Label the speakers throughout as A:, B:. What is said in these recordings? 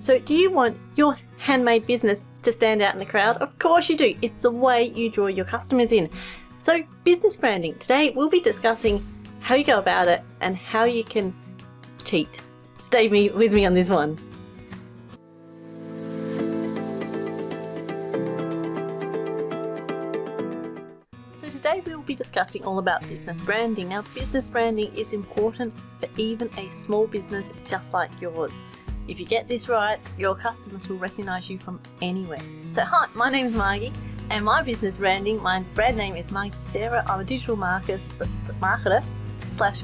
A: So do you want your handmade business to stand out in the crowd? Of course you do. It's the way you draw your customers in. So business branding. Today we'll be discussing how you go about it and how you can cheat. Stay with me on this one. So today we will be discussing all about business branding. Now, business branding is important for even a small business just like yours. If you get this right, your customers will recognize you from anywhere. So hi, my name is Margie and my business branding, my brand name is Margie Sarah. I'm a digital marketer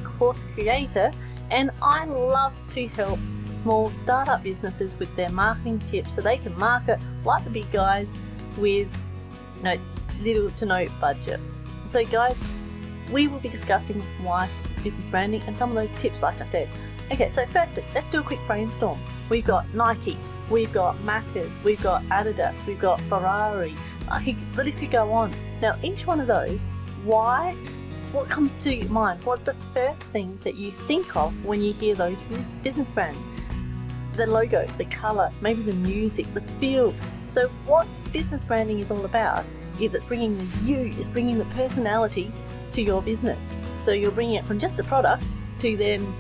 A: / course creator, and I love to help small startup businesses with their marketing tips so they can market like the big guys with little to no budget. So guys, we will be discussing why business branding and some of those tips like I said. Okay, so firstly, let's do a quick brainstorm. We've got Nike, we've got Macca's, we've got Adidas, we've got Ferrari. The list could go on. Now, each one of those, what comes to mind? What's the first thing that you think of when you hear those business brands? The logo, the color, maybe the music, the feel. So what business branding is all about is it's bringing the you, it's bringing the personality to your business. So you're bringing it from just a product to then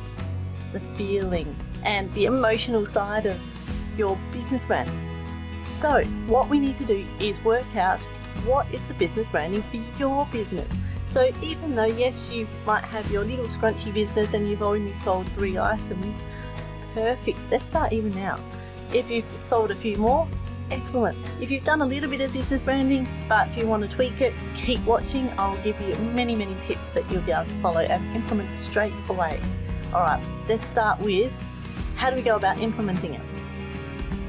A: the feeling and the emotional side of your business brand. So what we need to do is work out what is the business branding for your business. So even though yes, you might have your little scrunchy business and you've only sold 3 items, perfect. Let's start even now. If you've sold a few more, excellent. If you've done a little bit of business branding but if you want to tweak it, keep watching. I'll give you many tips that you'll be able to follow and implement straight away. Alright, let's start with how do we go about implementing it.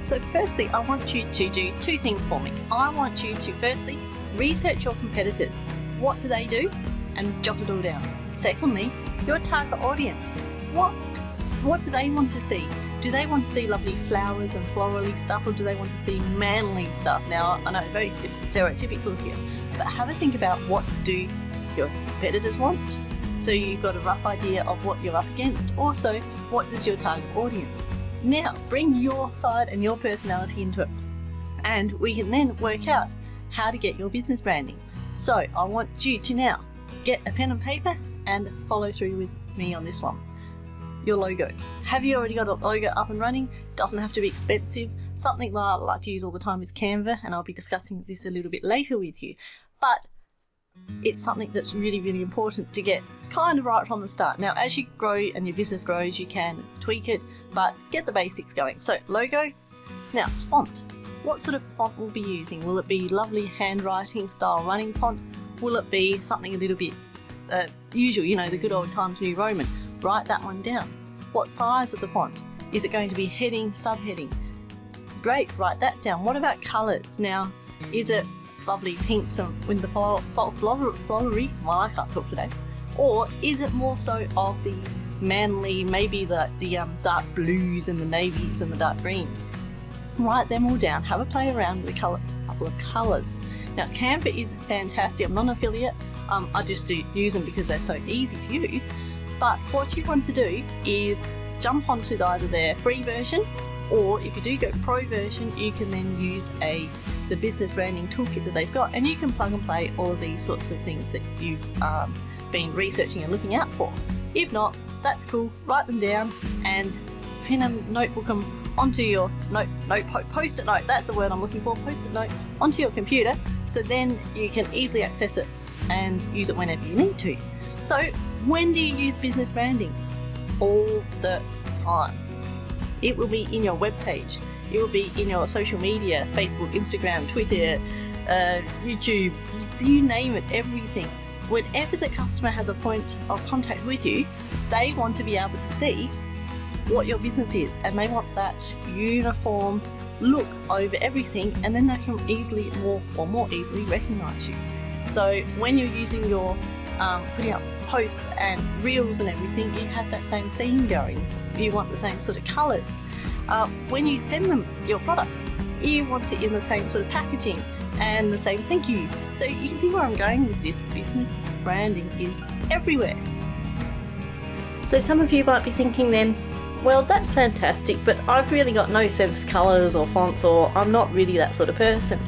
A: So firstly, I want you to do 2 things for me. I want you to firstly research your competitors. What do they do? And jot it all down. Secondly, your target audience. What do they want to see? Do they want to see lovely flowers and florally stuff, or do they want to see manly stuff? Now, I know it's very stereotypical here, but have a think about what do your competitors want. So you've got a rough idea of what you're up against. Also, what does your target audience? Now, bring your side and your personality into it. And we can then work out how to get your business branding. So I want you to now get a pen and paper and follow through with me on this one. Your logo. Have you already got a logo up and running? Doesn't have to be expensive. Something that I like to use all the time is Canva, and I'll be discussing this a little bit later with you. But it's something that's really important to get kind of right from the start. Now, as you grow and your business grows, you can tweak it, but get the basics going. So, logo. Now, font. What sort of font will we be using? Will it be lovely handwriting style running font? Will it be something a little bit usual, the good old times New Roman? Write that one down. What size of the font? Is it going to be heading, subheading? Great, write that down. What about colours? Now, is it lovely pinks and with the flowery, well, I can't talk today, or is it more so of the manly, maybe the dark blues and the navies and the dark greens? Write them all down, have a play around with a couple of colours. Now, Canva is fantastic. I'm not an affiliate, I just do use them because they're so easy to use, but what you want to do is jump onto either their free version, or if you do go pro version, you can then use the business branding toolkit that they've got, and you can plug and play all of these sorts of things that you've been researching and looking out for. If not, that's cool. Write them down and pen and notebook them onto your post-it note. That's the word I'm looking for. Post-it note onto your computer, so then you can easily access it and use it whenever you need to. So when do you use business branding? All the time. It will be in your webpage. It will be in your social media, Facebook, Instagram, Twitter, YouTube, you name it, everything. Whenever the customer has a point of contact with you, they want to be able to see what your business is, and they want that uniform look over everything, and then they can more easily recognize you. So when you're using your putting up posts and reels and everything, you have that same theme going. You want the same sort of colours. When you send them your products, you want it in the same sort of packaging and the same thank you. So you can see where I'm going with this. Business branding is everywhere. So some of you might be thinking then, well, that's fantastic, but I've really got no sense of colours or fonts, or I'm not really that sort of person.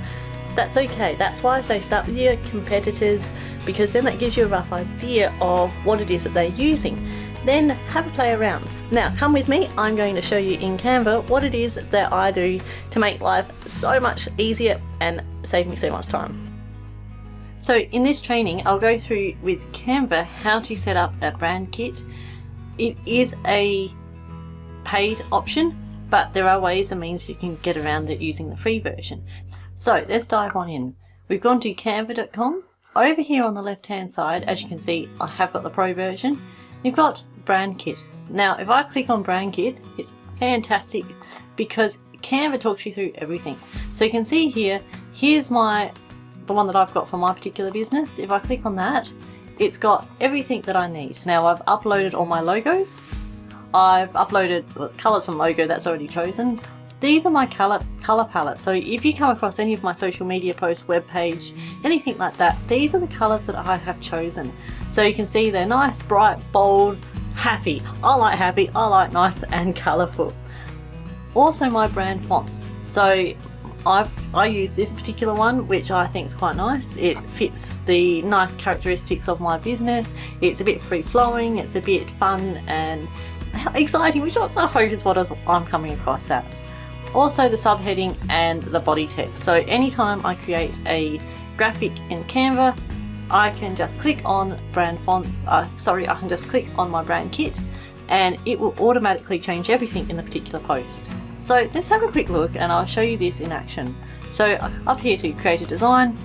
A: That's okay. That's why I say start with your competitors, because then that gives you a rough idea of what it is that they're using. Then have a play around. Now come with me, I'm going to show you in Canva what it is that I do to make life so much easier and save me so much time. So in this training I'll go through with Canva how to set up a brand kit. It is a paid option, but there are ways and means you can get around it using the free version. So let's dive on in. We've gone to canva.com. Over here on the left hand side, as you can see, I have got the pro version. You've got brand kit. Now if I click on brand kit, it's fantastic because Canva talks you through everything. So you can see here, here's the one that I've got for my particular business. If I click on that, it's got everything that I need. Now I've uploaded all my logos. I've uploaded colours from logo, that's already chosen. These are my colour palette. So if you come across any of my social media posts, web page, anything like that, these are the colours that I have chosen. So you can see they're nice, bright, bold, happy. I like happy, I like nice and colourful. Also my brand fonts. So I use this particular one, which I think is quite nice. It fits the nice characteristics of my business. It's a bit free flowing, it's a bit fun and exciting, which also I hope is what I'm coming across as. Also the subheading and the body text. So anytime I create a graphic in Canva, I can just click on brand fonts, I can just click on my brand kit and it will automatically change everything in the particular post. So let's have a quick look and I'll show you this in action. So up here to create a design,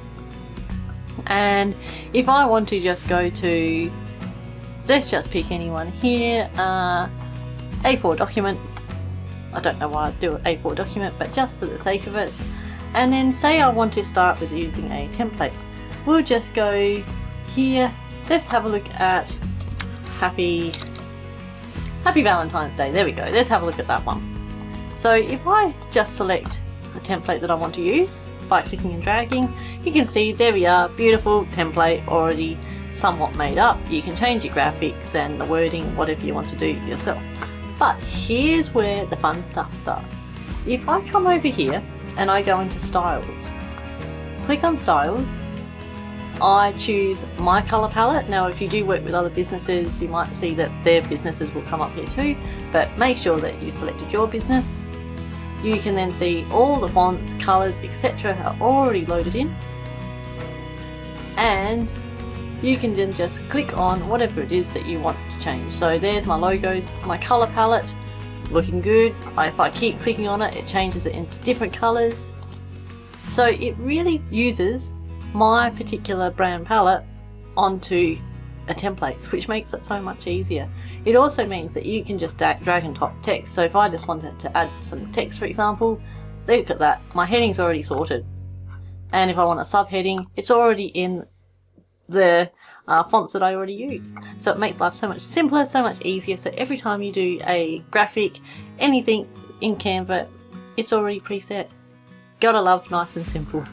A: and if I want to just go to, let's just pick anyone here, A4 document. I don't know why I do an A4 document, but just for the sake of it. And then say I want to start with using a template. We'll just go here. Let's have a look at Happy Valentine's Day. There we go. Let's have a look at that one. So if I just select the template that I want to use by clicking and dragging, you can see there we are, beautiful template already somewhat made up. You can change your graphics and the wording, whatever you want to do yourself. But here's where the fun stuff starts. If I come over here and I go into styles, click on styles, I choose my colour palette. Now if you do work with other businesses, you might see that their businesses will come up here too, but make sure that you selected your business. You can then see all the fonts, colours, etc. are already loaded in, and you can then just click on whatever it is that you want to change. So there's my logos, my colour palette, looking good. If I keep clicking on it, it changes it into different colours. So it really uses my particular brand palette onto a template, which makes it so much easier. It also means that you can just drag and drop text. So if I just wanted to add some text, for example, look at that, my heading's already sorted. And if I want a subheading, it's already in the fonts that I already use. So it makes life so much simpler, so much easier. So every time you do a graphic, anything in Canva, it's already preset. Gotta love nice and simple.